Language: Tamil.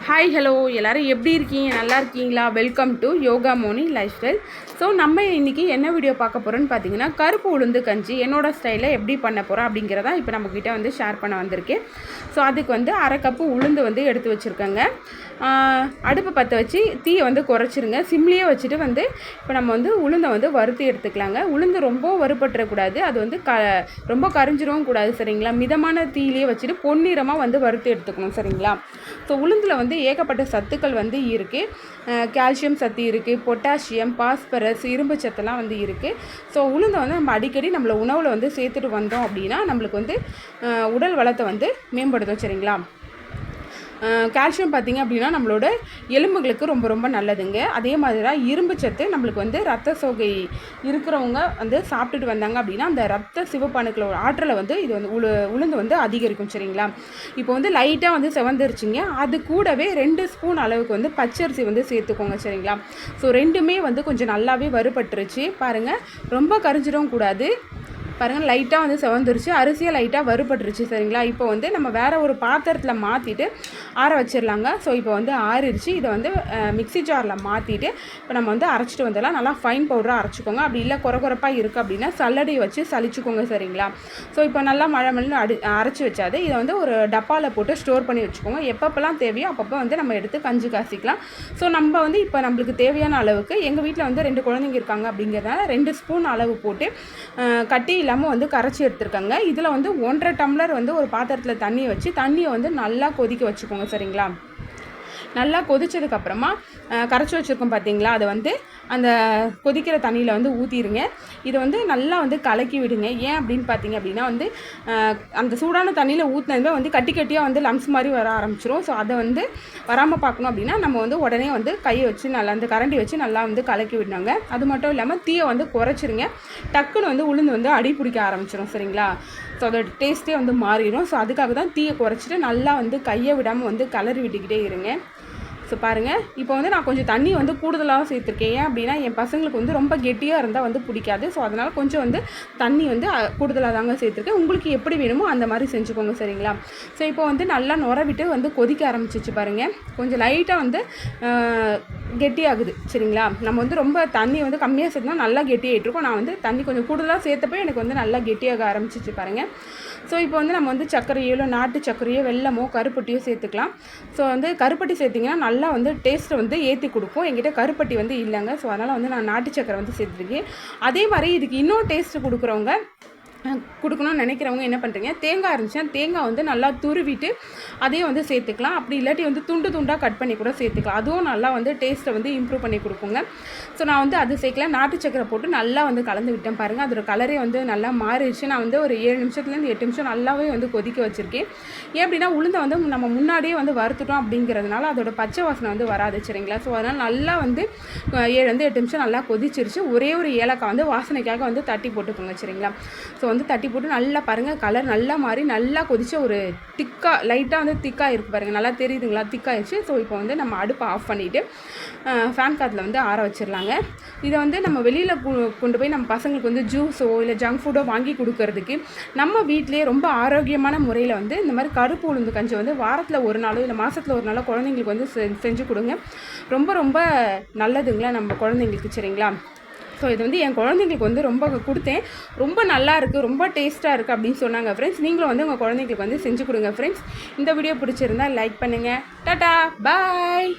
ஹாய் ஹலோ எல்லோரும் எப்படி இருக்கீங்க? நல்லா இருக்கீங்களா? Welcome to yoga Moni life style. So நம்ம இன்றைக்கி என்ன வீடியோ பார்க்க போகிறோன்னு பார்த்தீங்கன்னா, கருப்பு உளுந்து கஞ்சி என்னோடய ஸ்டைலில் எப்படி பண்ண போகிறோம் அப்படிங்கிறதா இப்போ நம்மக்கிட்ட வந்து ஷேர் பண்ண வந்திருக்கேன். ஸோ அதுக்கு வந்து 1/2 கப்பு உளுந்து வந்து எடுத்து வச்சுருக்கேங்க. அடுப்பை பற்ற வச்சு தீயை வந்து குறைச்சிருங்க. சிம்லேயே வச்சுட்டு வந்து இப்போ நம்ம வந்து உளுந்தை வந்து வறுத்து எடுத்துக்கலாங்க. உளுந்து ரொம்ப வறுபட்டுறக்கூடாது, அது வந்து ரொம்ப கரிஞ்சிடவும் கூடாது, சரிங்களா? மிதமான தீயிலேயே வச்சுட்டு பொன்னிறமாக வந்து வறுத்து எடுத்துக்கணும், சரிங்களா? ஸோ உளுந்தில் வந்து ஏகப்பட்ட சத்துக்கள் வந்து இருக்குது. கால்சியம் சத்து இருக்குது, பொட்டாசியம், பாஸ்பரஸ், இரும்பு சத்துலாம் வந்து இருக்குது. ஸோ உளுந்தை வந்து நம்ம அடிக்கடி நம்மளை உணவில் வந்து சேர்த்துட்டு வந்தோம் அப்படின்னா நம்மளுக்கு வந்து உடல் வளத்தை வந்து மேம்படுத்தும், சரிங்களா? கால்சியம் பார்த்திங்க அப்படின்னா நம்மளோட எலும்புகளுக்கு ரொம்ப ரொம்ப நல்லதுங்க. அதே மாதிரி தான் இரும்பு சத்து நம்மளுக்கு வந்து ரத்த சோகை இருக்கிறவங்க வந்து சாப்பிட்டுட்டு வந்தாங்க அப்படின்னா அந்த ரத்த சிவப்பணுக்களோட ஆற்றலை வந்து இது வந்து உளுந்து வந்து அதிகரிக்கும், சரிங்களா? இப்போ வந்து லைட்டாக வந்து செவந்துருச்சுங்க. அது கூடவே 2 ஸ்பூன் அளவுக்கு வந்து பச்சரிசி வந்து சேர்த்துக்கோங்க, சரிங்களா? ஸோ ரெண்டுமே வந்து கொஞ்சம் நல்லாவே வறுபட்டுருச்சு பாருங்கள். ரொம்ப கரிஞ்சிடவும் கூடாது. பாருங்கள், லைட்டாக வந்து செவந்துருச்சு, அரிசியாக லைட்டாக வறுபட்டுருச்சு, சரிங்களா? இப்போ வந்து நம்ம வேறு ஒரு பாத்திரத்தில் மாற்றிட்டு ஆற வச்சிடலாங்க. ஸோ இப்போ வந்து ஆறிடுச்சு. இதை வந்து மிக்ஸி ஜாரில் மாற்றிட்டு இப்போ நம்ம வந்து அரைச்சிட்டு வந்துடலாம். நல்லா ஃபைன் பவுடராக அரைச்சிக்கோங்க. அப்படி இல்லை குறப்பாக இருக்குது அப்படின்னா சல்லடையை வச்சு சலிச்சுக்கோங்க, சரிங்களா? ஸோ இப்போ நல்லா மழை அரைச்சி வச்சாது இதை வந்து ஒரு டப்பாவில் போட்டு ஸ்டோர் பண்ணி வச்சுக்கோங்க. எப்பப்போலாம் தேவையோ அப்பப்போ வந்து நம்ம எடுத்து கஞ்சி காசிக்கலாம். ஸோ நம்ம வந்து இப்போ நம்மளுக்கு தேவையான அளவுக்கு, எங்கள் வீட்டில் வந்து 2 குழந்தைங்க இருக்காங்க அப்படிங்கிறதுனால 2 ஸ்பூன் அளவு போட்டு கட்டி இல்லாமல் வந்து கரைச்சி எடுத்துருக்காங்க. இதில் வந்து 1.5 டம்ளர் வந்து ஒரு பாத்திரத்தில் தண்ணியை வச்சு தண்ணியை வந்து நல்லா கொதிக்க வச்சுக்கோங்க, சரிங்களா? நல்லா கொதிச்சதுக்கப்புறமா கரைச்சி வச்சுருக்கோம் பார்த்தீங்களா, அதை வந்து அந்த கொதிக்கிற தண்ணியில் வந்து ஊற்றிடுங்க. இதை வந்து நல்லா வந்து கலக்கி விடுங்க. ஏன் அப்படின்னு பார்த்தீங்க அப்படின்னா வந்து அந்த சூடான தண்ணியில் ஊற்றினதுமே வந்து கட்டியாக வந்து லம்ஸ் மாதிரி வர ஆரம்பிச்சிடும். ஸோ அதை வந்து வராமல் பார்க்கணும் அப்படின்னா நம்ம வந்து உடனே வந்து கையை வச்சு நல்லா அந்த கரண்டி வச்சு நல்லா வந்து கலக்கி விடணுங்க. அது மட்டும் இல்லாமல் தீயை வந்து குறைச்சிருங்க. டக்குன்னு வந்து உளுந்து வந்து அடி பிடிக்க ஆரம்பிச்சிடும், சரிங்களா? ஸோ அதோட டேஸ்ட்டே வந்து மாறிடும். ஸோ அதுக்காக தான் தீயை குறைச்சிட்டு நல்லா வந்து கையை விடாமல் வந்து கலரி விட்டுக்கிட்டே இருங்க. ஸோ பாருங்கள், இப்போ வந்து நான் கொஞ்சம் தண்ணி வந்து கூடுதலாக சேர்த்துருக்கேன். ஏன் அப்படின்னா என் பசங்களுக்கு வந்து ரொம்ப கெட்டியாக இருந்தால் வந்து பிடிக்காது. ஸோ அதனால் கொஞ்சம் வந்து தண்ணி வந்து கூடுதலாக தாங்க சேர்த்துருக்கேன். உங்களுக்கு எப்படி வேணுமோ அந்த மாதிரி செஞ்சுக்கோங்க, சரிங்களா? ஸோ இப்போ வந்து நல்லா நுரவிட்டு வந்து கொதிக்க ஆரம்பிச்சிச்சு பாருங்கள். கொஞ்சம் லைட்டாக வந்து கெட்டியாகுது, சரிங்களா? நம்ம வந்து ரொம்ப தண்ணி வந்து கம்மியாக சேர்த்தோம்னா நல்லா கெட்டியாகிட்ருக்கோம். நான் வந்து தண்ணி கொஞ்சம் கூடுதலாக சேர்த்தப்போ எனக்கு வந்து நல்லா கெட்டியாக ஆரம்பிச்சிச்சு பாருங்கள். ஸோ இப்போ வந்து நம்ம வந்து சர்க்கரையோ இல்லை நாட்டு சர்க்கரையோ வெல்லமோ கருப்பட்டியோ சேர்த்துக்கலாம். ஸோ வந்து கருப்பட்டி சேர்த்திங்கன்னா நல்லா வந்து டேஸ்ட்டை வந்து ஏற்றி கொடுக்கும். என்கிட்ட கருப்பட்டி வந்து இல்லைங்க. ஸோ அதனால் வந்து நான் நாட்டு சர்க்கரை வந்து சேர்த்துருக்கேன். அதே மாதிரி இதுக்கு இன்னும் டேஸ்ட்டு கொடுக்கணும்னு நினைக்கிறவங்க என்ன பண்ணுறீங்க, தேங்காய் இருந்துச்சுன்னா தேங்காய் வந்து நல்லா துருவிட்டு அதையும் வந்து சேர்த்துக்கலாம். அப்படி இல்லாட்டி வந்து துண்டாக கட் பண்ணி கூட சேர்த்துக்கலாம். அதுவும் நல்லா வந்து டேஸ்ட்டை வந்து இம்ப்ரூவ் பண்ணி கொடுக்குங்க. ஸோ நான் வந்து அது சேர்க்கல, நாட்டு சக்கரை போட்டு நல்லா வந்து கலந்து விட்டேன் பாருங்கள். அதோட கலரே வந்து நல்லா மாறிடுச்சு. நான் வந்து ஒரு 7 நிமிஷத்துலேருந்து 8 நிமிஷம் நல்லாவே வந்து கொதிக்க வச்சுருக்கேன். ஏன் அப்படின்னா உளுந்தை வந்து நம்ம முன்னாடியே வந்து வறுத்துட்டோம் அப்படிங்கிறதுனால அதோட பச்சை வாசனை வந்து வராது, சரிங்களா? ஸோ அதனால் நல்லா வந்து 7 8 நிமிஷம் நல்லா கொதிச்சிருச்சு. ஒரே ஒரு ஏலக்காய் வந்து வாசனைக்காக வந்து தட்டி போட்டுக்கோங்க, சரிங்களா? ஸோ வந்து தட்டி போட்டு நல்லா பாருங்கள், கலர் நல்லா மாறி நல்லா கொதிச்சு ஒரு லைட்டாக வந்து திக்காக இருக்குது பாருங்கள். நல்லா தெரியுதுங்களா? திக்காகிடுச்சு. ஸோ இப்போ வந்து நம்ம அடுப்பை ஆஃப் பண்ணிவிட்டு ஃபேன் காற்றுல வந்து ஆற வச்சிடலாங்க. இதை வந்து நம்ம வெளியில் கொண்டு போய் நம்ம பசங்களுக்கு வந்து ஜூஸோ இல்லை ஜங்க் ஃபுட்டோ வாங்கி கொடுக்கறதுக்கு நம்ம வீட்டிலேயே ரொம்ப ஆரோக்கியமான முறையில் வந்து இந்த மாதிரி கருப்பு உளுந்து கஞ்சி வந்து வாரத்தில் ஒரு நாளோ இல்லை மாதத்தில் ஒரு நாளோ குழந்தைங்களுக்கு வந்து செஞ்சு கொடுங்க. ரொம்ப ரொம்ப நல்லதுங்களா நம்ம குழந்தைங்களுக்கு, சரிங்களா? ஸோ இது வந்து என் குழந்தைங்களுக்கு வந்து ரொம்ப கொடுத்தேன். ரொம்ப நல்லா இருக்குது, ரொம்ப டேஸ்ட்டாக இருக்குது அப்படின்னு சொன்னாங்க ஃப்ரெண்ட்ஸ். நீங்களும் வந்து உங்கள் குழந்தைங்களுக்கு வந்து செஞ்சு கொடுங்க ஃப்ரெண்ட்ஸ். இந்த வீடியோ பிடிச்சிருந்தால் லைக் பண்ணுங்கள். டாடா, பாய்.